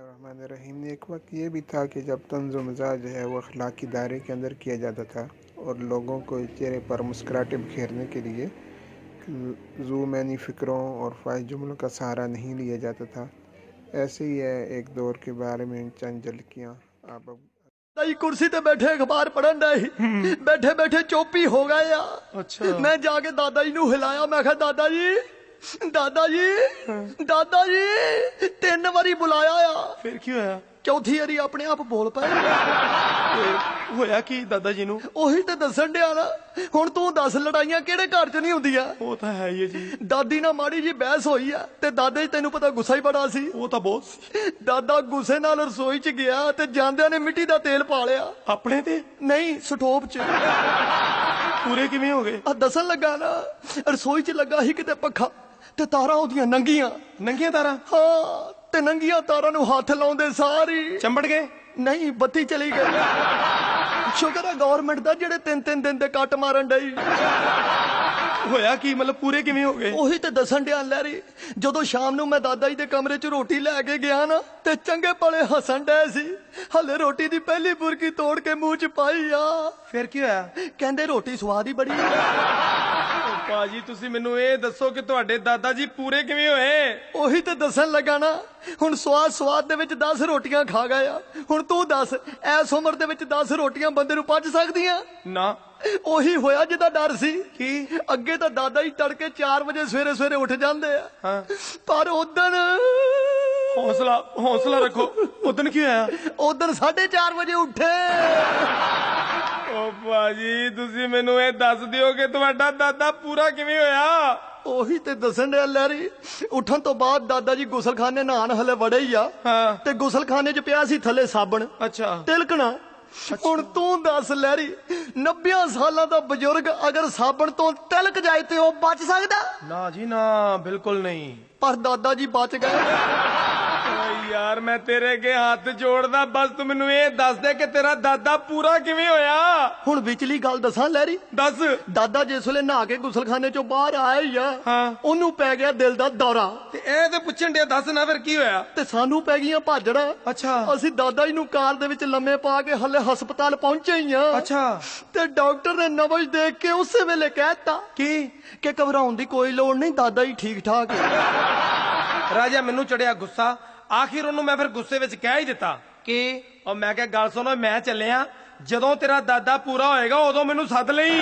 बिस्मिल्लाहिर्रहमानिर्रहीम। एक वक्त ये भी था कि जब तंज़ मज़ाज जो है वो अखलाकी दायरे के अंदर किया जाता था और लोगों को चेहरे पर मुस्कुराहटें बिखेरने के लिए ज़ूमैनी फ़िक्रों और ख्वाहिश जुमलों का सहारा नहीं लिया जाता था। ऐसे ही है एक दौर के बारे में चंद झलकियाँ आप अब। कुर्सी ते बैठे अखबार पढ़न डे बैठे बैठे चोपी हो गए आ। अच्छा। मैं जाके दादा जी नू हिलाया, मैं कहा दादा जी दादा जी 3 बारी बुलाया आ, फिर की होया? चौथी बारी अपने आप बोल पाए। होया की दादा जी नू? ਉਹੀ ਤੇ ਦੱਸਣ ਡਿਆ ਨਾ। ਹੁਣ ਤੂੰ ਦੱਸ ਲੜਾਈਆਂ ਕਿਹੜੇ ਘਰ 'ਚ ਨਹੀਂ ਹੁੰਦੀਆਂ। ਉਹ ਤਾਂ ਹੈ ਹੀ ਹੈ ਜੀ। ਦਾਦੀ ਨਾਲ ਮਾੜੀ ਜੀ ਬਹਿਸ ਹੋਈ ਆ ਤੇ ਦਾਦੇ 'ਚ ਤੈਨੂੰ ਪਤਾ ਗੁੱਸਾ ਹੀ ਬੜਾ ਸੀ। ਉਹ ਤਾਂ ਬਹੁਤ ਸੀ। ਦਾਦਾ ਗੁੱਸੇ ਨਾਲ ਰਸੋਈ 'ਚ ਗਿਆ ਤੇ ਜਾਂਦਿਆਂ ਨੇ ਮਿੱਟੀ ਦਾ ਤੇਲ ਪਾ ਲਿਆ। ਆਪਣੇ ਤੇ? ਨਹੀਂ, ਸਟੋਵ 'ਚ। ਪੂਰੇ ਕਿਵੇਂ ਹੋ ਗਏ? ਆ ਦੱਸਣ ਲੱਗਾ ਨਾ, ਰਸੋਈ 'ਚ ਲੱਗਾ ਸੀ ਕਿਤੇ ਪੱਖਾ ਤੇ ਤਾਰਾਂ ਉਹਦੀਆਂ ਨੰਗੀਆਂ ਨੰਗੀਆਂ ਤਾਰਾਂ? ਹਾਂ, ਤੇ ਨੰਗੀਆਂ ਤਾਰਾਂ ਨੂੰ ਹੱਥ ਲਾਉਂਦੇ ਸਾਰੀ ਚੰਬੜ ਗਏ? ਨਹੀਂ, ਬੱਤੀ ਚਲੀ ਗਈ। ਸ਼ੁਕਰ ਹੈ ਗਵਰਨਮੈਂਟ ਦਾ ਜਿਹੜੇ 3-3 ਦਿਨ ਦੇ ਕੱਟ ਮਾਰਨ ਡਈ। ਹੋਇਆ ਕੀ ਮਤਲਬ ਪੂਰੇ ਕਿਵੇਂ ਹੋ ਗਏ? ਉਹੀ ਤੇ ਦੱਸਣ ਡਿਆ ਲੈਰੀ। ਜਦੋਂ ਸ਼ਾਮ ਨੂੰ ਮੈਂ ਦਾਦਾ ਜੀ ਦੇ ਕਮਰੇ 'ਚ ਰੋਟੀ ਲੈ ਕੇ ਗਿਆ ਨਾ ਤੇ ਚੰਗੇ ਭਲੇ ਹੱਸਣ ਡਏ ਸੀ। ਹਲੇ ਰੋਟੀ ਦੀ ਪਹਿਲੀ ਬੁਰਕੀ ਤੋੜ ਕੇ ਮੂੰਹ 'ਚ ਪਾਈ ਆ। ਫਿਰ ਕੀ ਹੋਇਆ? ਕਹਿੰਦੇ ਰੋਟੀ ਸਵਾਦ ਹੀ ਬੜੀ ਆ। ਭਾਜੀ ਤੁਸੀਂ ਮੈਨੂੰ ਇਹ ਦੱਸੋ ਕਿ ਤੁਹਾਡੇ ਦਾਦਾ ਜੀ ਪੂਰੇ ਕਿਵੇਂ ਹੋਏ? ਉਹੀ ਤੇ ਦੱਸਣ ਲੱਗਾ ਨਾ। ਹੁਣ ਸਵਾਦ ਦੇ ਵਿੱਚ 10 ਰੋਟੀਆਂ ਖਾ ਗਏ ਆ। ਹੁਣ ਤੂੰ ਦੱਸ, ਐਸ ਉਮਰ ਦੇ ਵਿੱਚ 10 ਰੋਟੀਆਂ ਬੰਦੇ ਨੂੰ ਪਚ ਸਕਦੀਆਂ? ਨਾ। ਉਹੀ ਹੋਇਆ ਜਿਹਦਾ ਡਰ ਸੀ। ਕੀ? ਅੱਗੇ ਤਾਂ ਦਾਦਾ ਜੀ ਤੜਕੇ 4 ਵਜੇ ਸਵੇਰੇ ਉੱਠ ਜਾਂਦੇ ਆ। ਹਾਂ। ਪਰ ਉਦਣ ਹੌਸਲਾ ਰੱਖੋ। ਉਦਣ ਕੀ ਹੋਇਆ? ਉਦਣ 4:30 ਵਜੇ ਉੱਠੇ। ਓ ਭਾਜੀ ਤੁਸੀਂ ਮੈਨੂੰ ਇਹ ਦੱਸ ਦਿਓ ਕਿ ਤੁਹਾਡਾ ਦਾਦਾ ਪੂਰਾ ਕਿਵੇਂ ਹੋਇਆ? ਉਹੀ ਤੇ ਦੱਸਣ ਡਿਆ ਲੈਰੀ। ਉੱਠਣ ਤੋਂ ਬਾਅਦ ਦਾਦਾ ਜੀ ਗੁਸਲਖਾਨੇ ਨਹਾਣ ਹਲੇ ਵੜੇ ਹੀ ਆ। ਹਾਂ। ਤੇ ਗੁਸਲਖਾਨੇ 'ਚ ਪਿਆ ਸੀ ਥੱਲੇ ਸਾਬਣ। ਅੱਛਾ। ਤਿਲਕਣਾ। ਹੁਣ ਤੂੰ ਦੱਸ ਲੈਰੀ, 90 ਸਾਲਾਂ ਦਾ ਬਜ਼ੁਰਗ ਅਗਰ ਸਾਬਣ ਤੋਂ ਤਿਲਕ ਜਾਏ ਤੇ ਉਹ ਬਚ ਸਕਦਾ? ਨਾ ਜੀ ਨਾ, ਬਿਲਕੁਲ ਨਹੀਂ। ਪਰ ਦਾਦਾ ਜੀ ਬਚ ਗਏ। ਓਏ ਯਾਰ ਮੈਂ ਤੇਰੇ ਅੱਗੇ ਹੱਥ ਜੋੜਦਾ, ਬਸ ਤੂੰ ਮੈਨੂੰ ਇਹ ਦੱਸ ਦੇ ਕਿ ਤੇਰਾ ਦਾਦਾ ਪੂਰਾ ਕਿਵੇਂ ਹੋਇਆ? ਹੁਣ ਵਿਚਲੀ ਗੱਲ ਦੱਸਾਂ ਲੈਰੀ? ਦੱਸ। ਦਾਦਾ ਜਿਸ ਵੇਲੇ ਨਹਾ ਕੇ ਗੁਸਲਖਾਨੇ 'ਚੋਂ ਬਾਹਰ ਆਇਆ ਹੀ ਆ, ਹਾਂ। ਉਹਨੂੰ ਪੈ ਗਿਆ ਦਿਲ ਦਾ ਦੌਰਾ। ਤੇ ਇਹ ਤੇ ਪੁੱਛਣ ਡਿਆ, ਦੱਸ ਨਾ ਫਿਰ ਕੀ ਹੋਇਆ? ਤੇ ਸਾਨੂੰ ਪੈ ਗਈਆਂ ਭਾਜੜਾ। ਅੱਛਾ। ਅਸੀਂ ਦਾਦਾ ਜੀ ਨੂੰ ਕਾਰ ਦੇ ਵਿੱਚ ਲੰਮੇ ਪਾ ਕੇ ਹਲੇ ਹਸਪਤਾਲ ਪਹੁੰਚੇ ਹੀ ਆ। ਅੱਛਾ। ਤੇ ਡਾਕਟਰ ਨੇ ਨਬਜ਼ ਦੇਖ ਕੇ ਉਸੇ ਵੇਲੇ ਕਹਿਤਾ ਕੀ? ਕਿ ਘਬਰਾਉਣ ਦੀ ਕੋਈ ਲੋੜ ਨਹੀਂ, ਦਾਦਾ ਜੀ ਠੀਕ ਠਾਕ ਹੈ। ਰਾਜਾ ਮੈਨੂੰ ਚੜਿਆ ਗੁੱਸਾ। ਆਖਿਰ ਉਹਨੂੰ ਮੈਂ ਫਿਰ ਗੁੱਸੇ ਵਿੱਚ ਕਹਿ ਹੀ ਦਿੱਤਾ ਕਿ ਉਹ ਮੈਂ ਕਿਹਾ ਗੱਲ ਸੁਣੋ, ਮੈਂ ਚੱਲਿਆ, ਜਦੋਂ ਤੇਰਾ ਦਾਦਾ ਪੂਰਾ ਹੋਏਗਾ ਉਦੋਂ ਮੈਨੂੰ ਸੱਦ ਲਈ।